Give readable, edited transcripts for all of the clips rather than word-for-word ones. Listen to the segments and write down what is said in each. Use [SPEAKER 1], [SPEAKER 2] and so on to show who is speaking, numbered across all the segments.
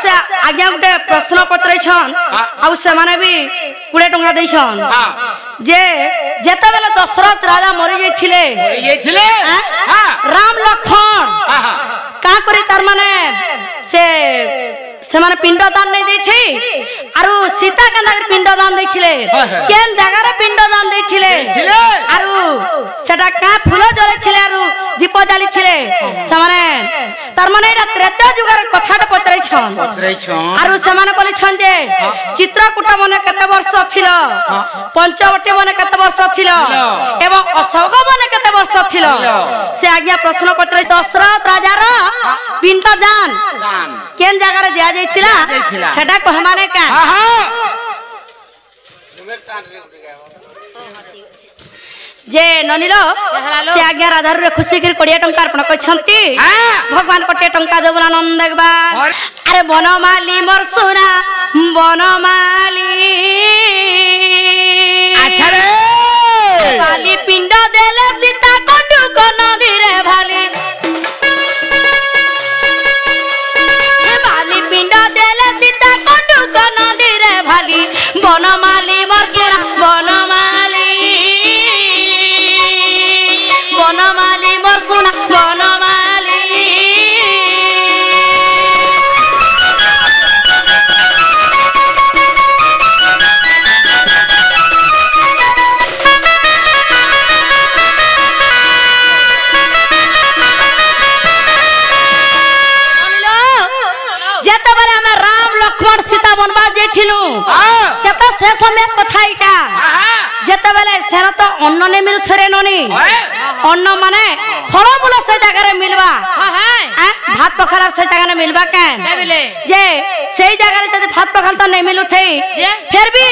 [SPEAKER 1] से आज्ञा गोटे प्रश्न पत्रछन आउ से माने भी 20 टंका देछन जे जेते बेले दशरथ राजा मरि जाइथिले राम लक्ष्मण का करी तार माने से माने पिंडदान नहीं देथि आरु सीता के नगर पिंडदान देखिले केन जगह रे पिंडदान देथिले आरु सेटा का फूल जले थिले आरु दीप जाली थिले से माने तार माने एटा त्रेता जुगर कथाटा पचरै छन आरु से माने कहले छन जे चित्रकूट मने कते वर्ष थिलो पंचवटी मने कते वर्ष थिलो एवं अशोक मने कते वर्ष थिलो से आज्ञा प्रश्न पत्र दशरथ राजा रो पिंडदान केन जगह रे दिया जाइतिला सेटा कह माने का जे ननिलो से आज्ञा राधार रे खुशी कर 20 टंका अर्पण करछंती भगवान कोटे टंका देबला नंद देखबा अरे बनमाली मोर सोना बनमाली अच्छा रे बाली पिंड देले सीता कंडू को नदी रे भाली बाली पिंड देले सीता कंडू को नदी रे भाली बनमाली मोर सोना बनमाली बनमाली मोर सोना बनमाली जेते बेले हम राम लक्ष्मण सीता बनवा जेथिलु सेता से समय कथा इटा जेते बेले सेना तो अन्न ने मिलु थरे ननी अन्न माने फलमूल से जगह रे मिलबा भात पखाला से जगह रे मिलबा केन जे सेई जगह रे जदी भात पखाल तो नहीं मिलु थई फिर भी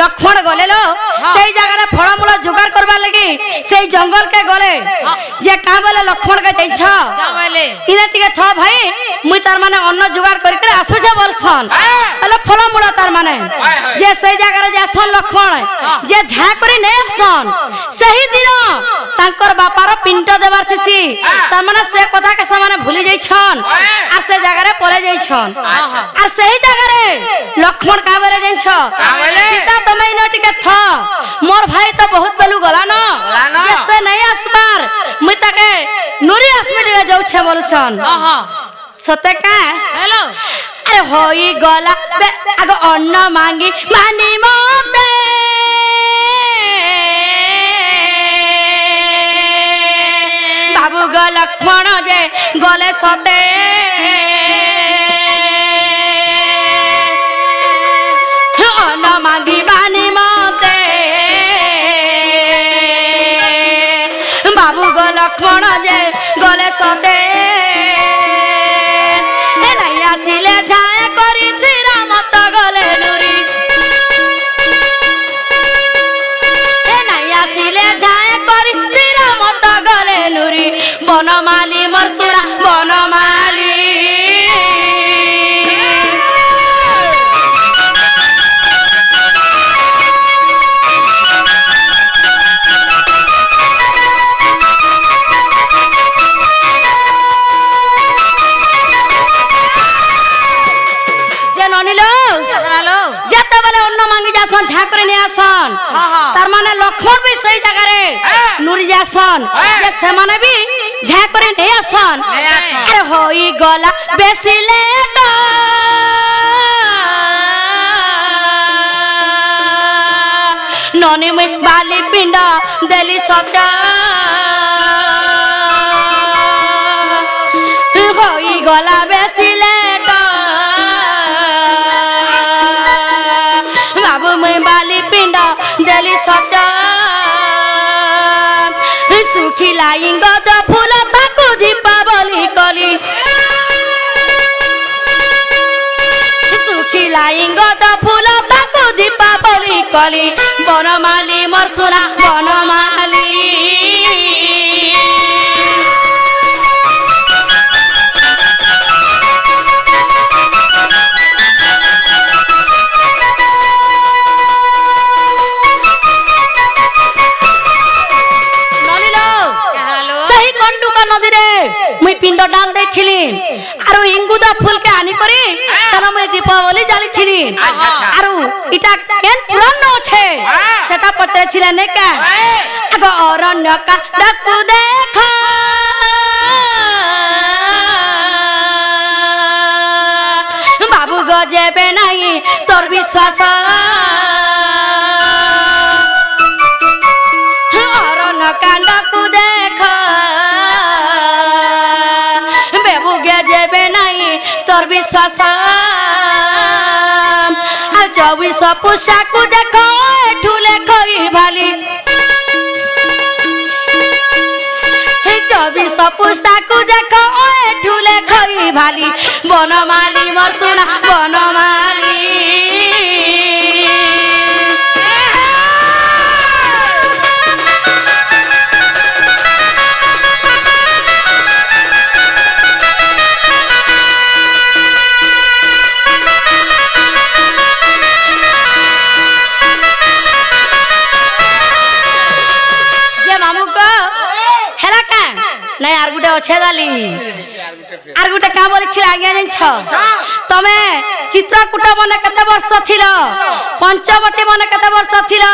[SPEAKER 1] लक्ष्मण गले लो सेई जगह रे फलमूल जुगाड़ करबा लगी सेई जंगल के गले जे का बोले लक्ष्मण के दैछ का बोले इने टिके थ भाई मुई तार माने अन्न जुगाड़ करि के आसु जे बोलसन तले फलमूल तार माने जे सेई जगह रे जासन लक्ष्मण जे झा करि नै आसन सही दिन तांकर बापार पिंड देबार थिसी तार माने से कथा के समान भूली जाई छन आ से जगह रे पले जाई छन आ सही जगह रे लक्ष्मण का बोले जाई छ सीता तमे न टिके थ मोर भाई तो बहुत बेलु गला न जैसे नहीं आसबार मुई ताके नुरी आसमे जाऊ छे बोलछन सते का हेलो अरे होई गला आगो अन्न मांगी मानी मते बाबू ग लक्ष्मण जे गले सते अन्न मांगी मानी मते बाबू ग लक्ष्मण जे गले सते सिले जाए करी श्री मत गले नुरी नैया सिले जाए करी श्री मत गले नुरी बनमाली मरसुरा बनमाली झाकरे ने आसन तार माने लक्ष्मण भी सही जगह रे नुरी जासन जे से माने भी झाकरे ने आसन अरे होई गला बेसी लेट ननी में बाली पिंड देली सत्य होई गला बेसी लेट देली सत्य सुखिला इंगद फूल ताकू दीपावली कली सुखिला इंगद फूल ताकू दीपावली कली बनमाली मरसुरा बनमाली नदी रे मुई पिंड डाल देथिली आरो इंगुदा फूल के आनी करी सन दीपावली जाली छिनी आरु इटा केन पुराण छे सेटा पते छिले ने का आगो अरण्य का डकु देखा बाबू गजेबे नहीं तोर विश्वास अरण्य कांड को देखा बेबू गजेबे नहीं तोर विश्वास 24 पुष्टा को देखो ठुले खोई भाली 24 पुष्टा को देखो ठुले खोई भाली बनमाली मोर सुना बनमाली नहीं आर गुटे अच्छे दाली आर गुटे का बोली छिला आज्ञा जिन छ तमे चित्रकूट मन कते वर्ष थिलो पंचवटी मन कते वर्ष थिलो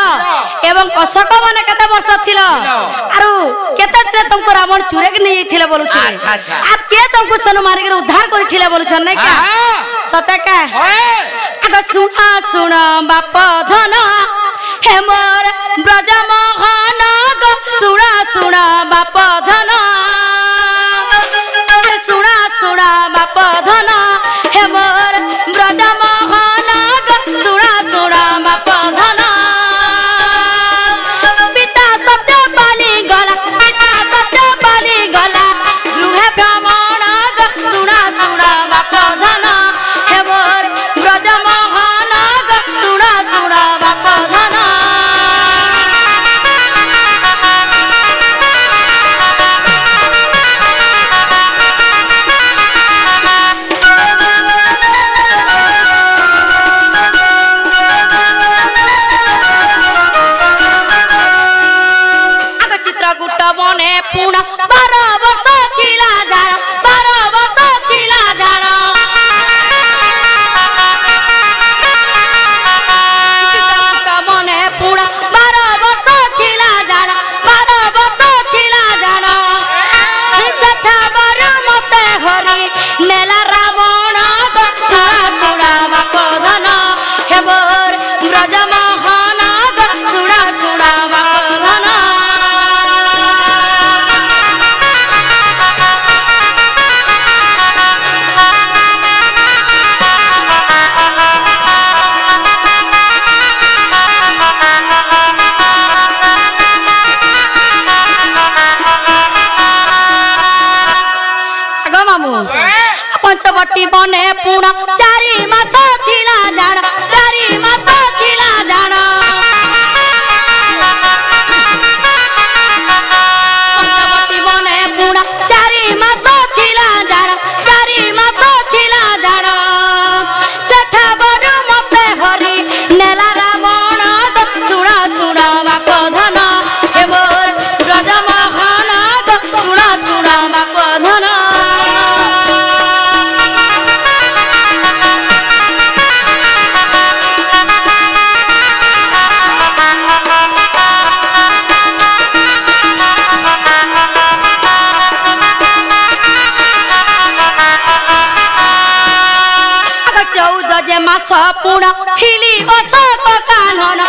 [SPEAKER 1] एवं अशोक मन कते वर्ष थिलो आरु केते दिन तुमको रावण चुरे के नहीं थिले बोलु छ अच्छा आ के तुमको सन मार के उद्धार करि थिले बोलु छ नै का सते का आगो सुना सुना बाप धन हे मोर ब्रज मोहन गो सुना सुना बाप धन सुना सुना बाप धन हे मोर ब्रज मोहन गो सुना सुना बाप धन पिता सत्य पाली गला रुहे भ्रमण गो सुना सुना बाप धन हे मोर ब्रज मोहन गो सुना सुना बाप धन बने पुणा 12 वर्ष छिला जाण 12 वर्ष छिला जाण चित्रकूट बने पुणा 12 वर्ष छिला जाण 12 वर्ष छिला जाण सथा बर मते हरि नेला रावण गो सुना सुना बाप धन हे मोर ब्रज मोहन गो सुना सुना बाप धन पंचवटी बने पुणा 4 मास थिला जाण 4 मास थिला जाण पंचवटी बने पुणा 4 मास थिला जाण 4 मास थिला जाण सेठा बर मते हरि नेला रावण गो सुना सुना बाप धन हे मोर ब्रज मोहन गो सुना सुना बाप धन जे मास पुणा थिली अशोक कानन